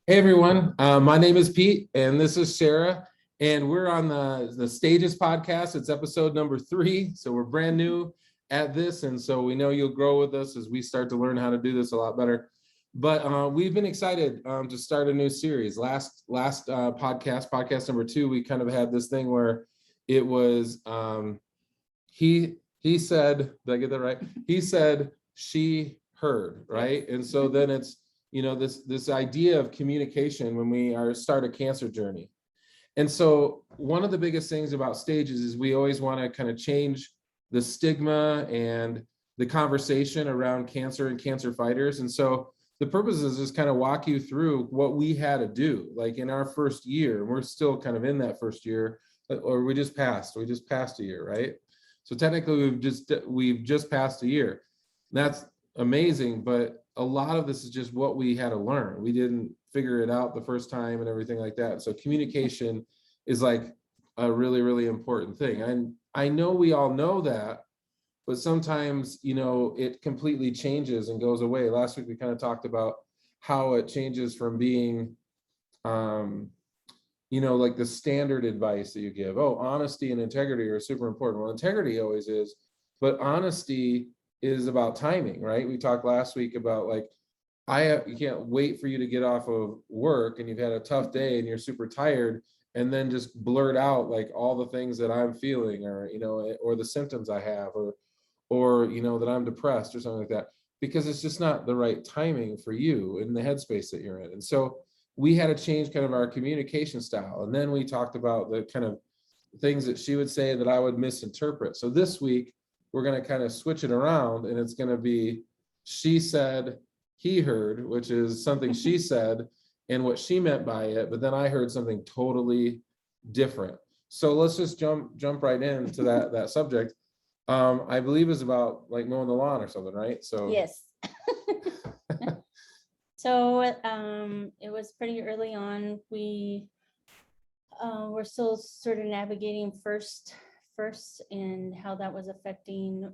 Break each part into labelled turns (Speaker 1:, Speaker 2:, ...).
Speaker 1: Hey everyone, my name is Pete and this is Shara, and we're on the Stages podcast. It's episode number 3, so we're brand new at this, and so we know you'll grow with us as we start to learn how to do this a lot better. But we've been excited to start a new series. Last podcast number 2, we kind of had this thing where it was he said, did I get that right? He said, she heard, right? And so then it's this idea of communication when we start a cancer journey. And so one of the biggest things about stages is we always want to kind of change the stigma and the conversation around cancer and cancer fighters. And so the purpose is just kind of walk you through what we had to do, like in our first year. We're still kind of in that first year, or we just passed a year, right? So technically we've just passed a year. That's amazing, but a lot of this is just what we had to learn. We didn't figure it out the first time and everything like that. So communication is like a really, really important thing. And I know we all know that, but sometimes, it completely changes and goes away. Last week, we kind of talked about how it changes from being, like the standard advice that you give. Oh, honesty and integrity are super important. Well, integrity always is, but honesty is about timing, right? We talked last week about like, you can't wait for you to get off of work and you've had a tough day and you're super tired and then just blurt out like all the things that I'm feeling, or or the symptoms I have, or that I'm depressed or something like that, because it's just not the right timing for you in the headspace that you're in. And so we had to change kind of our communication style. And then we talked about the kind of things that she would say that I would misinterpret. So this week we're going to kind of switch it around, and it's going to be she said, he heard, which is something she said and what she meant by it, but then I heard something totally different. So let's just jump right into that subject. I believe is about like mowing the lawn or something, right? So
Speaker 2: yes. So it was pretty early on. We were still sort of navigating first and how that was affecting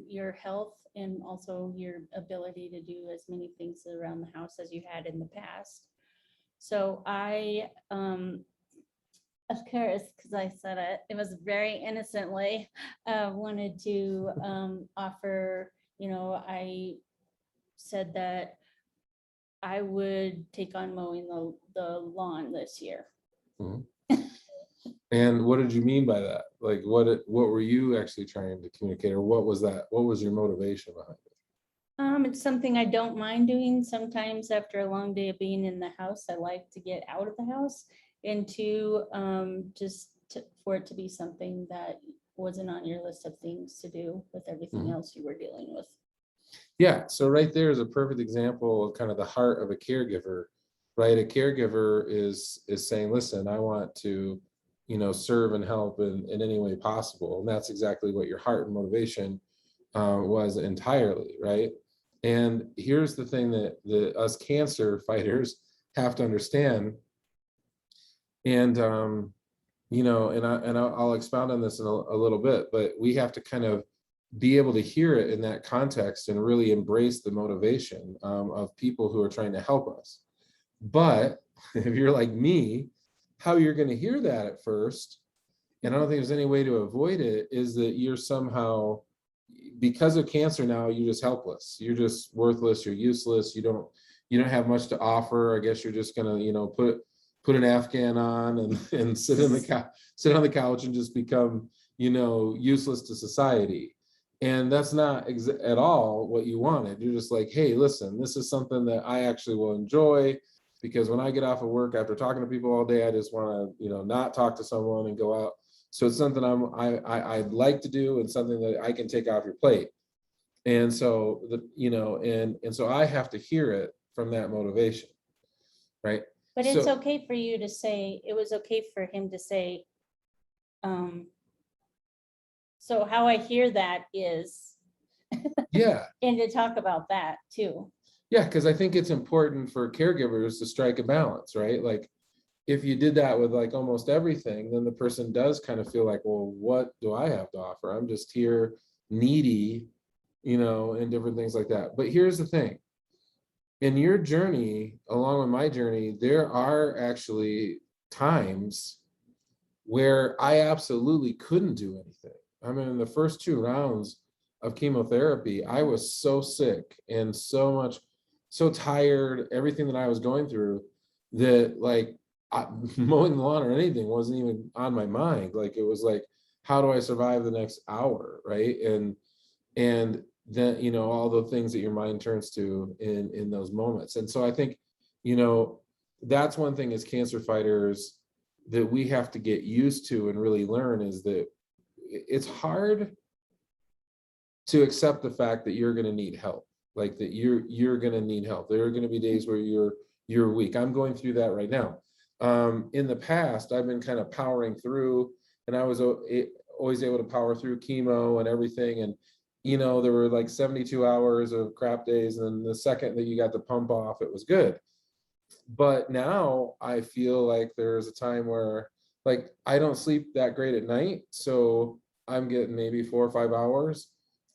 Speaker 2: your health and also your ability to do as many things around the house as you had in the past. So I, of course, because I said it was very innocently, wanted to offer, I said that I would take on mowing the lawn this year.
Speaker 1: Mhm. And what did you mean by that? Like, what were you actually trying to communicate, or what was that? What was your motivation behind it?
Speaker 2: It's something I don't mind doing. Sometimes after a long day of being in the house, I like to get out of the house and for it to be something that wasn't on your list of things to do with everything else you were dealing with.
Speaker 1: Yeah, so right there is a perfect example of kind of the heart of a caregiver, right? A caregiver is saying, listen, I want to, serve and help in any way possible. And that's exactly what your heart and motivation was entirely, right? And here's the thing that us cancer fighters have to understand. And, I'll expound on this in a little bit, but we have to kind of be able to hear it in that context and really embrace the motivation of people who are trying to help us. But if you're like me, how you're going to hear that at first, and I don't think there's any way to avoid it, is that you're somehow, because of cancer now, you're just helpless. You're just worthless. You're useless. You don't have much to offer. I guess you're just going to, put an Afghan on and sit on the couch and just become, useless to society. And that's not at all what you wanted. You're just like, hey, listen, this is something that I actually will enjoy, because when I get off of work after talking to people all day, I just want to, not talk to someone and go out. So it's something I'd like to do, and something that I can take off your plate. And so and so I have to hear it from that motivation, right?
Speaker 2: But it's okay for you to say, it was okay for him to say, so how I hear that is,
Speaker 1: yeah,
Speaker 2: and to talk about that too.
Speaker 1: Yeah, because I think it's important for caregivers to strike a balance, right? Like, if you did that with like almost everything, then the person does kind of feel like, well, what do I have to offer? I'm just here needy, and different things like that. But here's the thing. in your journey, along with my journey, there are actually times where I absolutely couldn't do anything. I mean, in the first 2 rounds of chemotherapy, I was so sick and so tired, everything that I was going through, that like mowing the lawn or anything wasn't even on my mind. Like, it was like, how do I survive the next hour, right? And then, all the things that your mind turns to in those moments. And so I think, you know, that's one thing as cancer fighters that we have to get used to and really learn, is that it's hard to accept the fact that you're going to need help, like that you're going to need help. There are going to be days where you're weak. I'm going through that right now. In the past, I've been kind of powering through, and I was always able to power through chemo and everything. And there were like 72 hours of crap days, and then the second that you got the pump off, it was good. But now I feel like there's a time where, like, I don't sleep that great at night, so I'm getting maybe 4 or 5 hours,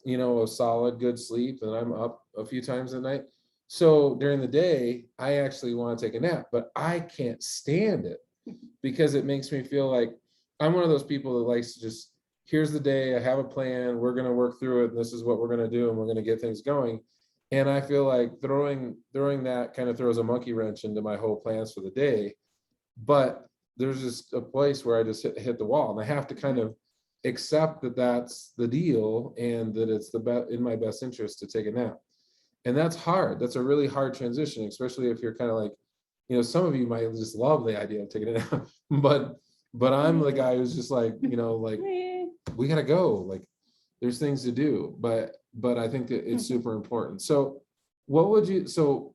Speaker 1: of solid good sleep, and I'm up a few times a night. So during the day, I actually want to take a nap, but I can't stand it because it makes me feel like I'm one of those people that likes to just, here's the day, I have a plan, we're going to work through it, and this is what we're going to do, and we're going to get things going. And I feel like throwing that kind of throws a monkey wrench into my whole plans for the day. But there's just a place where I just hit the wall, and I have to kind of accept that that's the deal, and that it's in my best interest to take a nap. And that's hard. That's a really hard transition, especially if you're kind of like, some of you might just love the idea of taking a nap, but I'm the guy who's just like, like, we gotta go. Like, there's things to do, but I think that it's super important. So so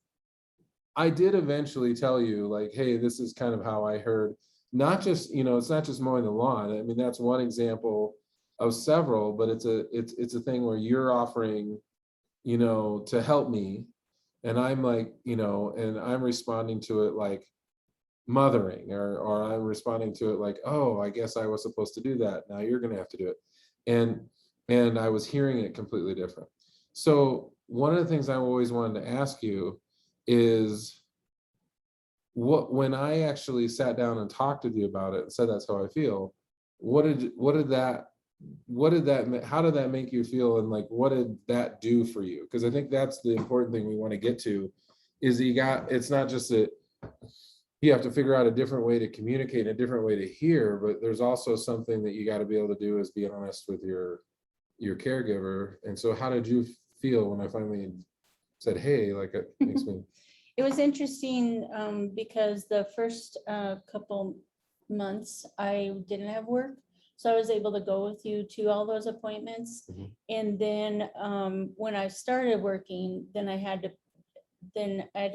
Speaker 1: I did eventually tell you, like, hey, this is kind of how I heard, not just, it's not just mowing the lawn. I mean, that's one example of several, but it's a thing where you're offering, to help me. And I'm like, and I'm responding to it like mothering, or I'm responding to it like, oh, I guess I was supposed to do that. Now you're going to have to do it. And I was hearing it completely different. So one of the things I always wanted to ask you is, when I actually sat down and talked with you about it and said that's how I feel, how did that make you feel, and like, what did that do for you? Because I think that's the important thing we want to get to, is it's not just that you have to figure out a different way to communicate, a different way to hear, but there's also something that you got to be able to do, is be honest with your caregiver. And so how did you feel when I finally said, hey, like, it makes me
Speaker 2: It was interesting because the first couple months I didn't have work. So I was able to go with you to all those appointments.
Speaker 1: Mhm.
Speaker 2: And then when I started working, then I had to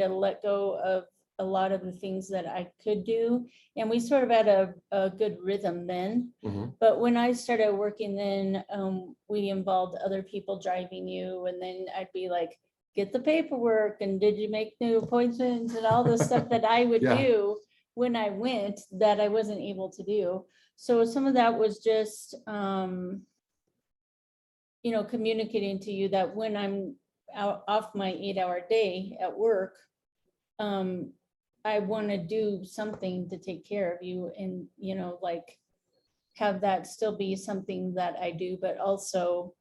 Speaker 2: let go of a lot of the things that I could do. And we sort of had a good rhythm then.
Speaker 1: Mhm.
Speaker 2: But when I started working, then we involved other people driving you. And then I'd be like, get the paperwork, and did you make new appointments, and all the stuff that I would
Speaker 1: Yeah.
Speaker 2: do when I went that I wasn't able to do. So some of that was just, communicating to you that when I'm out off my 8-hour day at work, I want to do something to take care of you, and, like, have that still be something that I do. But also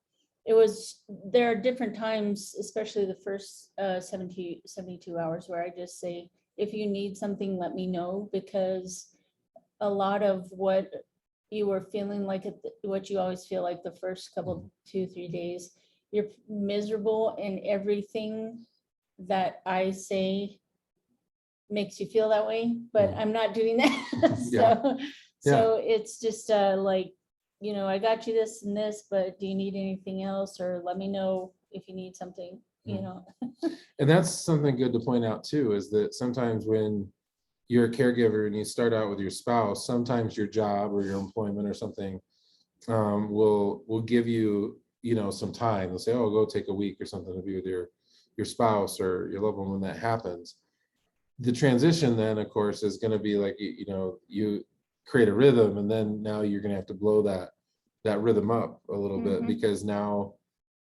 Speaker 2: there are different times, especially the first 72 hours, where I just say, if you need something, let me know, because a lot of what you were feeling like, what you always feel like the first couple, 2-3 days, you're miserable, and everything that I say makes you feel that way, but I'm not doing that.
Speaker 1: Yeah.
Speaker 2: So it's just like, I got you this and this, but do you need anything else? Or let me know if you need something,
Speaker 1: And that's something good to point out too, is that sometimes when you're a caregiver and you start out with your spouse, sometimes your job or your employment or something will give you, some time. They'll say, oh, go take a week or something to be with your spouse or your loved one when that happens. The transition then, of course, is going to be like, you create a rhythm, and then now you're going to have to blow that rhythm up a little bit, because now,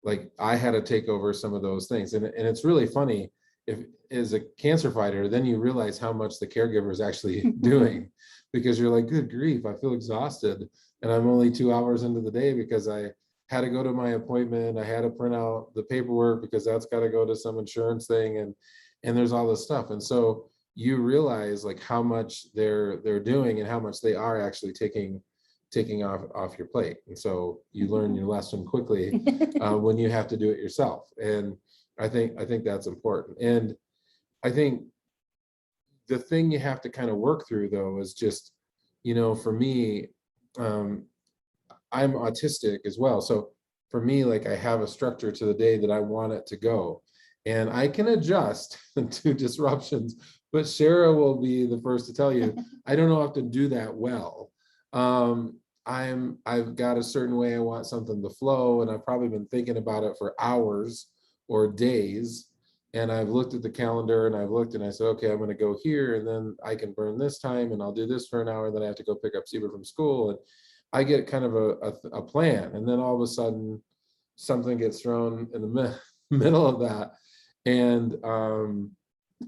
Speaker 1: like, I had to take over some of those things. And it's really funny. if as a cancer fighter, then you realize how much the caregiver is actually doing, because you're like, good grief, I feel exhausted. And I'm only 2 hours into the day because I had to go to my appointment. I had to print out the paperwork because that's got to go to some insurance thing. And there's all this stuff. And so you realize like how much they're doing and how much they are actually taking off your plate. And so you learn your lesson quickly when you have to do it yourself. And I think that's important. And I think the thing you have to kind of work through though is just, for me, I'm autistic as well. So for me, like I have a structure to the day that I want it to go. And I can adjust to disruptions, but Shara will be the first to tell you, I don't often do that well. I've got a certain way I want something to flow, and I've probably been thinking about it for hours or days. And I've looked at the calendar and I've looked and I said, okay, I'm going to go here and then I can burn this time and I'll do this for an hour. Then I have to go pick up Seaver from school. And I get kind of a plan. And then all of a sudden something gets thrown in the middle of that. And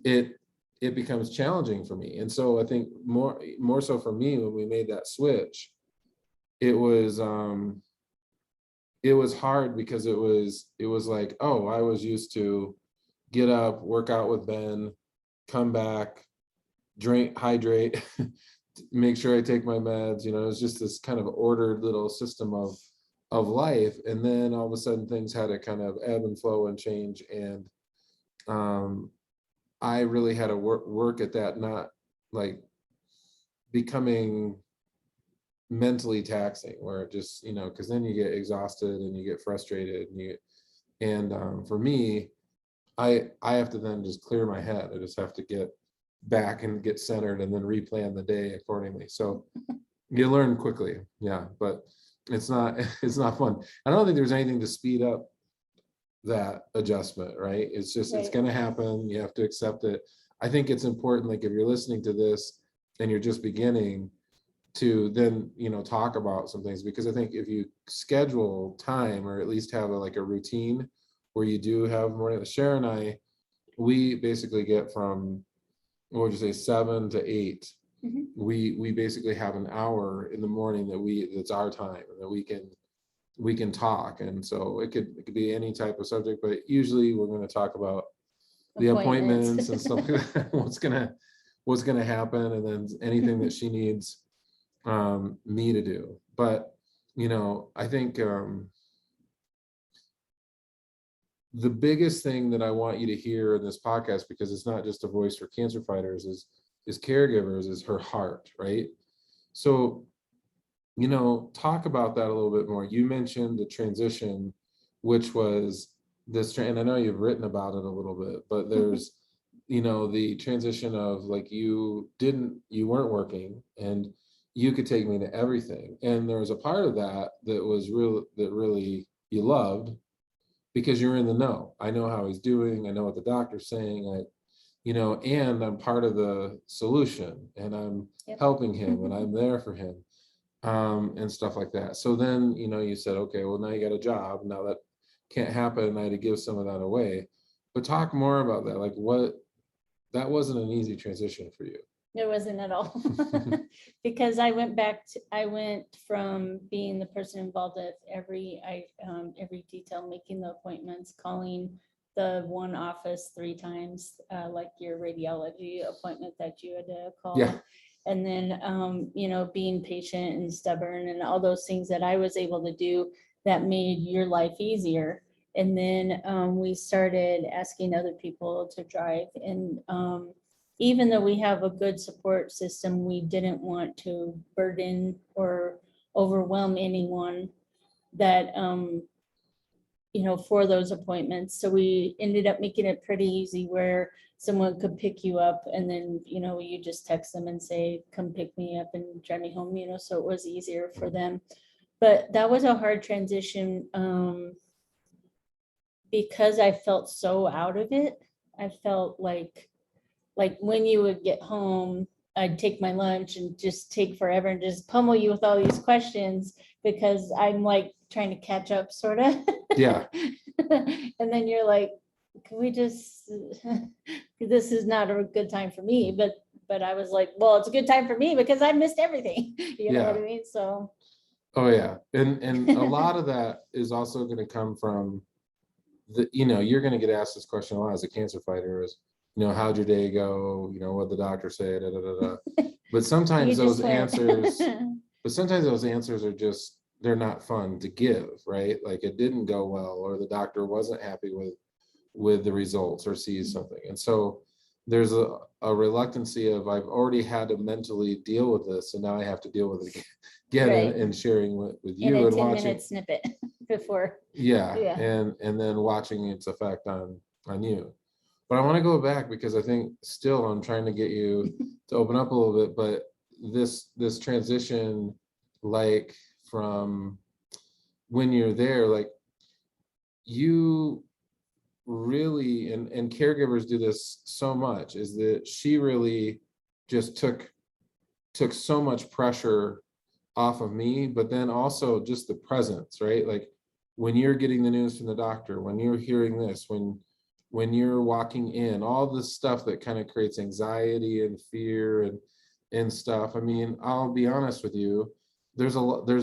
Speaker 1: it becomes challenging for me. And so I think more so for me, when we made that switch, it was hard because it was like, oh, I was used to get up, work out with Ben, come back, drink, hydrate, make sure I take my meds. It's just this kind of ordered little system of life. And then all of a sudden things had to kind of ebb and flow and change. And I really had to work at that, not like becoming mentally taxing, where it just, because then you get exhausted and you get frustrated and for me, I have to then just clear my head. I just have to get back and get centered and then replan the day accordingly. So you learn quickly. Yeah, but it's not fun. I don't think there's anything to speed up that adjustment, right? It's just, it's going to happen. You have to accept it. I think it's important, like if you're listening to this and you're just beginning, to then, talk about some things, because I think if you schedule time or at least have a routine where you do have morning. Shara and I, we basically get from, what would you say, 7 to 8.
Speaker 2: Mm-hmm.
Speaker 1: We basically have an hour in the morning that's our time, and that we can talk. And so it could be any type of subject, but usually we're going to talk about the appointments and stuff like that, what's gonna happen, and then anything that she needs me to do. But I think the biggest thing that I want you to hear in this podcast, because it's not just a voice for cancer fighters, is caregivers, is her heart, right? So talk about that a little bit more. You mentioned the transition, which was this, and I know you've written about it a little bit, but there's the transition of like, you weren't working and you could take me to everything, and there was a part of that that really you loved, because you're in the know. I know how he's doing, I know what the doctor's saying, and I'm part of the solution, and I'm helping him, and I'm there for him, and stuff like that. So then, you said, okay, well, now you got a job. Now that can't happen, and I had to give some of that away. But talk more about that. Like, that wasn't an easy transition for you.
Speaker 2: It wasn't at all. Because I went from being the person involved at every detail, making the appointments, calling the one office 3 times, like your radiology appointment that you had to call.
Speaker 1: Yeah.
Speaker 2: And then, being patient and stubborn and all those things that I was able to do that made your life easier. And then we started asking other people to drive. And even though we have a good support system, we didn't want to burden or overwhelm anyone that, for those appointments. So we ended up making it pretty easy, where someone could pick you up and then, you just text them and say, come pick me up and drive me home, so it was easier for them. But that was a hard transition because I felt so out of it. I felt like when you would get home, I'd take my lunch and just take forever and just pummel you with all these questions, because I'm like trying to catch up, sort of.
Speaker 1: Yeah.
Speaker 2: And then you're like, can we just, this is not a good time for me, but I was like, well, it's a good time for me because I missed everything. You know what I
Speaker 1: Yeah.
Speaker 2: mean? So,
Speaker 1: Oh yeah. And a lot of that is also going to come from you're going to get asked this question a lot as a cancer fighter is, how'd your day go? What the doctor said, da, da, da, da. But
Speaker 2: you
Speaker 1: sometimes
Speaker 2: just
Speaker 1: those
Speaker 2: went.
Speaker 1: answers, are just, they're not fun to give, right? Like it didn't go well, or the doctor wasn't happy with the results or sees something. And so there's a reluctancy of, I've already had to mentally deal with this, and now I have to deal with it again
Speaker 2: Right.
Speaker 1: and sharing with
Speaker 2: In
Speaker 1: you
Speaker 2: a
Speaker 1: and
Speaker 2: 10-minute
Speaker 1: watching.
Speaker 2: snippet before.
Speaker 1: Yeah.
Speaker 2: Yeah.
Speaker 1: And then watching its effect on you. But I want to go back because I think still I'm trying to get you to open up a little bit, but this transition, like from when you're there, like you really, and caregivers do this so much, is that she really just took so much pressure off of me, but then also just the presence, right? Like when you're getting the news from the doctor, when you're hearing this, when you're walking in, all this stuff that kind of creates anxiety and fear and stuff. I mean, I'll be honest with you, there's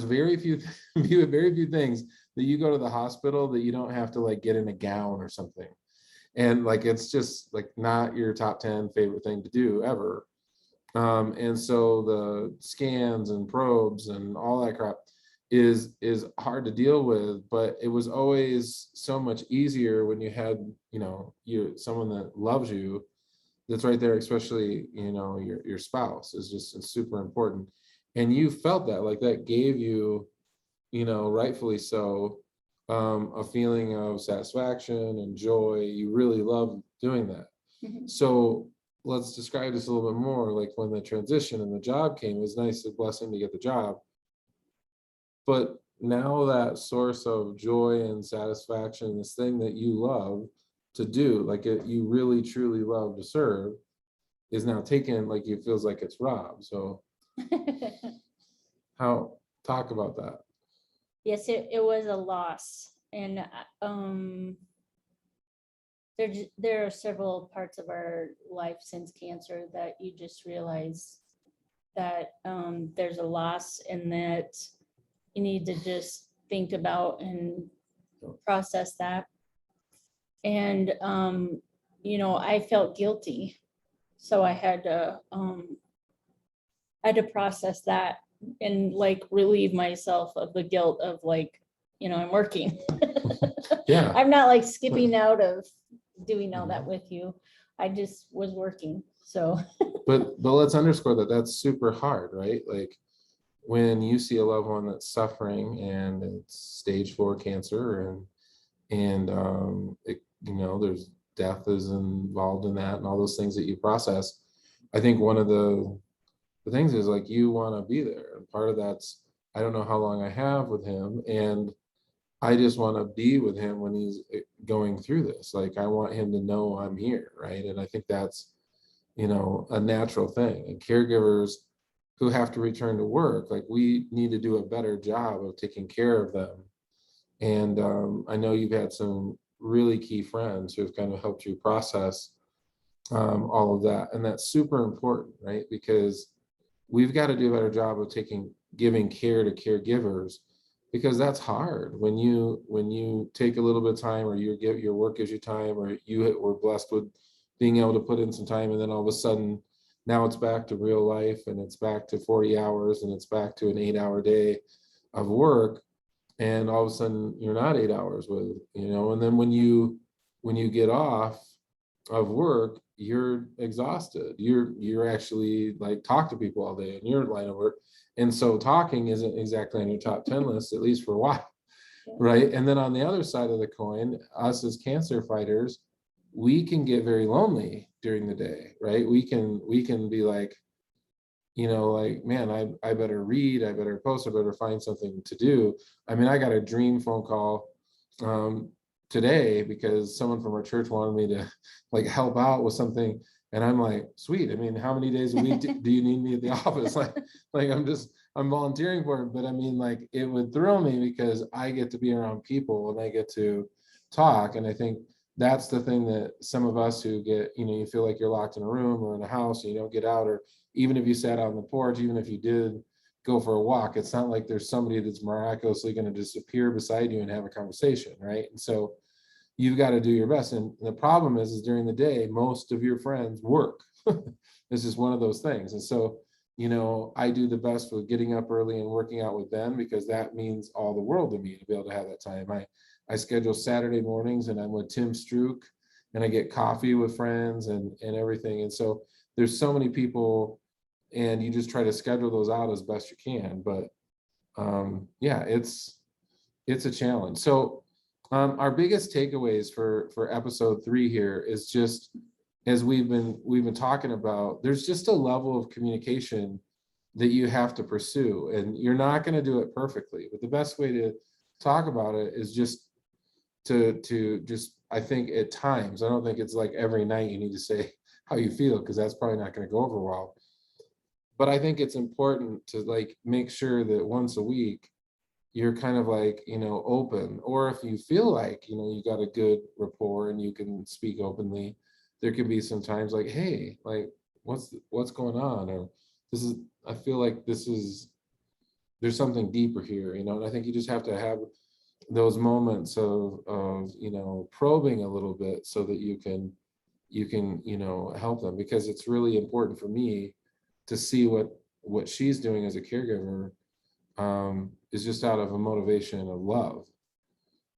Speaker 1: very few very few things that you go to the hospital that you don't have to like get in a gown or something. And like it's just like not your top 10 favorite thing to do ever. And so the scans and probes and all that crap is hard to deal with, but it was always so much easier when you had, you someone that loves you, that's right there, especially, your spouse is just it's super important. And you felt that, like that gave you, rightfully so, a feeling of satisfaction and joy. You really love doing that.
Speaker 2: Mhm.
Speaker 1: So let's describe this a little bit more. Like when the transition and the job came, it was nice, a blessing to get the job. But now that source of joy and satisfaction, this thing that you love to do, like you really truly love to serve, is now taken, like it feels like it's robbed. So how, talk about that.
Speaker 2: Yes, it was a loss. And there are several parts of our life since cancer that you just realize that there's a loss, and that you need to just think about and process that. And I felt guilty, so I had to process that and like relieve myself of the guilt of like, I'm working.
Speaker 1: Yeah.
Speaker 2: I'm not like skipping out of doing all that with you. I just was working. So
Speaker 1: But let's underscore that that's super hard, right? Like when you see a loved one that's suffering and it's stage 4 cancer, and there's death is involved in that and all those things that you process. I think one of the things is like you want to be there, and part of that's, I don't know how long I have with him, and I just want to be with him when he's going through this. Like I want him to know I'm here, right? And I think that's a natural thing. And caregivers who have to return to work, like we need to do a better job of taking care of them. And I know you've had some really key friends who have kind of helped you process all of that. And that's super important, right? Because we've got to do a better job of giving care to caregivers, because that's hard when you take a little bit of time, or your work gives you time, or you were blessed with being able to put in some time, and then all of a sudden now it's back to real life, and it's back to 40 hours, and it's back to an 8-hour day of work, and all of a sudden you're not 8 hours with, and then when you get off of work, you're exhausted. You're actually like talk to people all day in your line of work. And so talking isn't exactly on your top 10 list, at least for a while. Right. And then on the other side of the coin, us as cancer fighters, we can get very lonely during the day, right? We can be like, like, man, I better read, I better post, I better find something to do. I mean, I got a dream phone call today because someone from our church wanted me to like help out with something. And I'm like, sweet. I mean, how many days a week do you need me at the office? Like I'm volunteering for it. But I mean, like it would thrill me because I get to be around people and I get to talk. And I think that's the thing that some of us who get, you feel like you're locked in a room or in a house and you don't get out, or even if you sat out on the porch, even if you did go for a walk, it's not like there's somebody that's miraculously going to disappear beside you and have a conversation, right? And so you've got to do your best. And the problem is during the day, most of your friends work. This is one of those things. And so, I do the best with getting up early and working out with Ben, because that means all the world to me to be able to have that time. I schedule Saturday mornings and I'm with Tim Strook, and I get coffee with friends and everything. And so there's so many people, and you just try to schedule those out as best you can. But yeah, it's a challenge. So our biggest takeaways for episode 3 here is just, as we've been talking about, there's just a level of communication that you have to pursue, and you're not going to do it perfectly, but the best way to talk about it is just to just, I think at times, I don't think it's like every night you need to say how you feel, because that's probably not going to go over well. But I think it's important to like make sure that once a week you're kind of like, open, or if you feel like, you got a good rapport and you can speak openly, there could be some times like, hey, like, what's going on? Or I feel like there's something deeper here, and I think you just have to have those moments of probing a little bit so that you can help them, because it's really important for me to see what she's doing as a caregiver is just out of a motivation of love,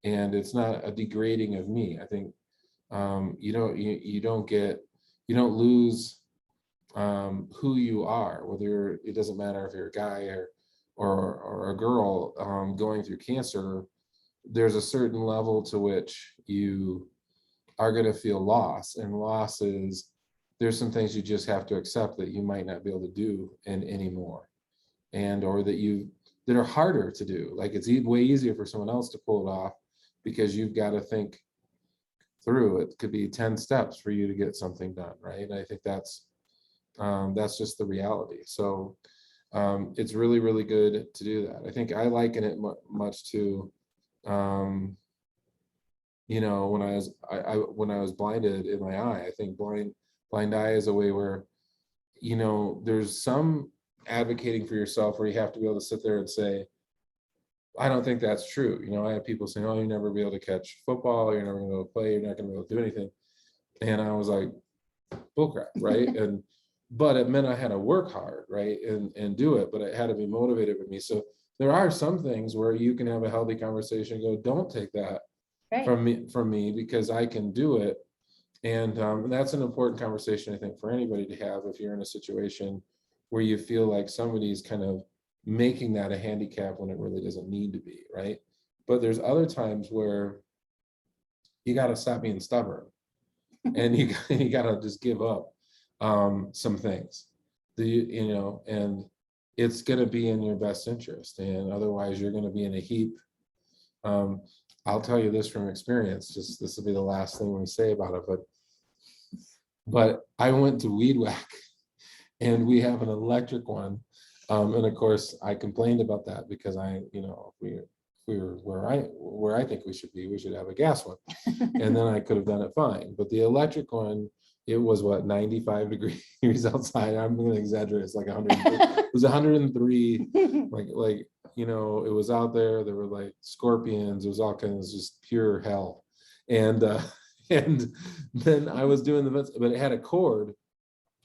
Speaker 1: and it's not a degrading of me. I think you don't lose who you are, whether it doesn't matter if you're a guy or a girl going through cancer. There's a certain level to which you are going to feel loss, and loss is, there's some things you just have to accept that you might not be able to do anymore, and or that are harder to do. Like it's way easier for someone else to pull it off, because you've got to think through. It could be 10 steps for you to get something done, right? And I think that's just the reality. So it's really, really good to do that. I think I liken it much to when I was blinded in my eye. I think blind eye is a way where there's some advocating for yourself where you have to be able to sit there and say, I don't think that's true. I have people saying, oh, you'll never be able to catch football, you're never going to be able to play, you're not going to be able to do anything. And I was like, bullcrap, right? But it meant I had to work hard, right? And do it, but it had to be motivated with me. So there are some things where you can have a healthy conversation and go, don't take that from me, because I can do it. And that's an important conversation, I think, for anybody to have if you're in a situation where you feel like somebody's kind of making that a handicap when it really doesn't need to be, right? But there's other times where you got to stop being stubborn, and you got to just give up some things, and it's going to be in your best interest, and otherwise you're going to be in a heap. I'll tell you this from experience, just this will be the last thing we say about it, but I went to weed whack, and we have an electric one. And of course I complained about that, because if we were where I think we should have a gas one. And then I could have done it fine. But the electric one, it was 95 degrees outside. I'm going to exaggerate. It's like 100. It was 103. It was out there. There were like scorpions. It was all kinds of just pure hell. And then I was doing the vents, but it had a cord.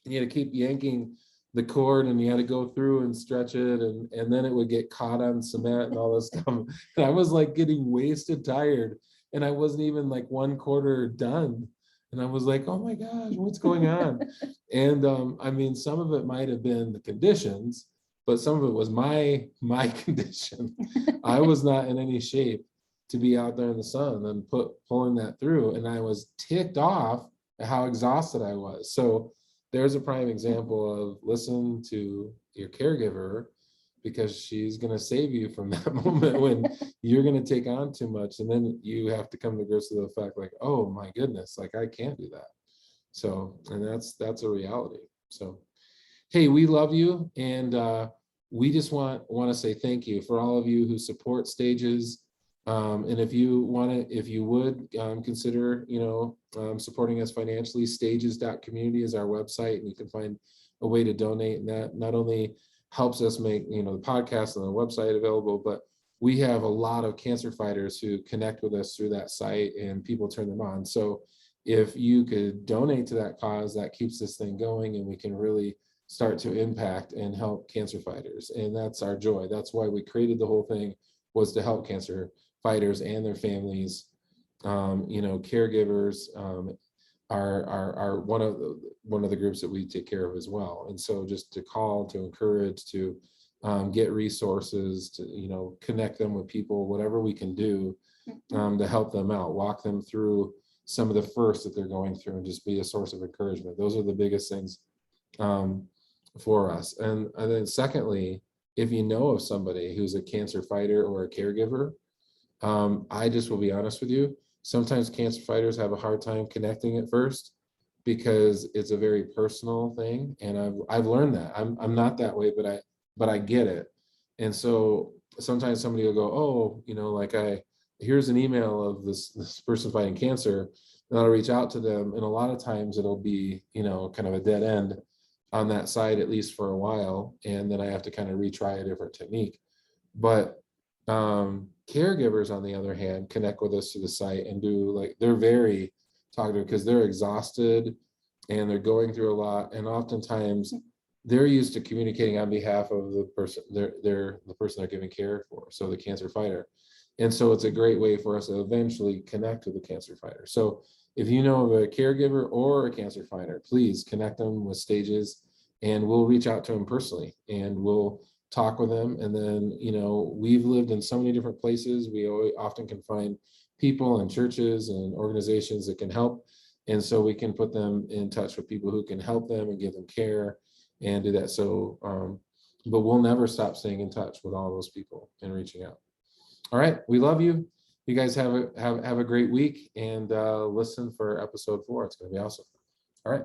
Speaker 1: And you had to keep yanking the cord, and you had to go through and stretch it, and then it would get caught on cement and all this stuff. And I was like getting wasted tired, and I wasn't even like 1/4 done. And I was like, oh my gosh, what's going on? And I mean, some of it might have been the conditions, but some of it was my condition. I was not in any shape to be out there in the sun and pulling that through. And I was ticked off at how exhausted I was. So there's a prime example of listen to your caregiver, because she's going to save you from that moment when you're going to take on too much. And then you have to come to grips with the fact like, oh my goodness, like I can't do that. So, and that's a reality. So, hey, we love you. And we just want to say thank you for all of you who support Stages. And if you want to, if you would consider, supporting us financially, stages.community is our website, and you can find a way to donate. And that not only helps us make, the podcast and the website available, but we have a lot of cancer fighters who connect with us through that site, and people turn them on. So if you could donate to that cause, that keeps this thing going, and we can really start to impact and help cancer fighters. And that's our joy. That's why we created the whole thing, was to help cancer fighters and their families. Caregivers are one of the groups that we take care of as well. And so just to call, to encourage, to get resources, to connect them with people, whatever we can do to help them out, walk them through some of the first that they're going through, and just be a source of encouragement. Those are the biggest things for us. And then secondly, if you know of somebody who's a cancer fighter or a caregiver, I just will be honest with you, sometimes cancer fighters have a hard time connecting at first, because it's a very personal thing. And I've learned that. I'm not that way, but I get it. And so sometimes somebody will go, oh, here's an email of this person fighting cancer, and I'll reach out to them. And a lot of times it'll be, kind of a dead end on that side, at least for a while. And then I have to kind of retry a different technique. But caregivers, on the other hand, connect with us to the site and they're very talkative, because they're exhausted and they're going through a lot. And oftentimes they're used to communicating on behalf of the person they're the person they're giving care for, so the cancer fighter. And so it's a great way for us to eventually connect with the cancer fighter. So if you know of a caregiver or a cancer fighter, please connect them with Stages, and we'll reach out to them personally, and we'll talk with them. And then, we've lived in so many different places. We often can find people and churches and organizations that can help. And so we can put them in touch with people who can help them and give them care and do that. So, but we'll never stop staying in touch with all those people and reaching out. All right. We love you. You guys have a great week, and listen for episode 4. It's going to be awesome. All right.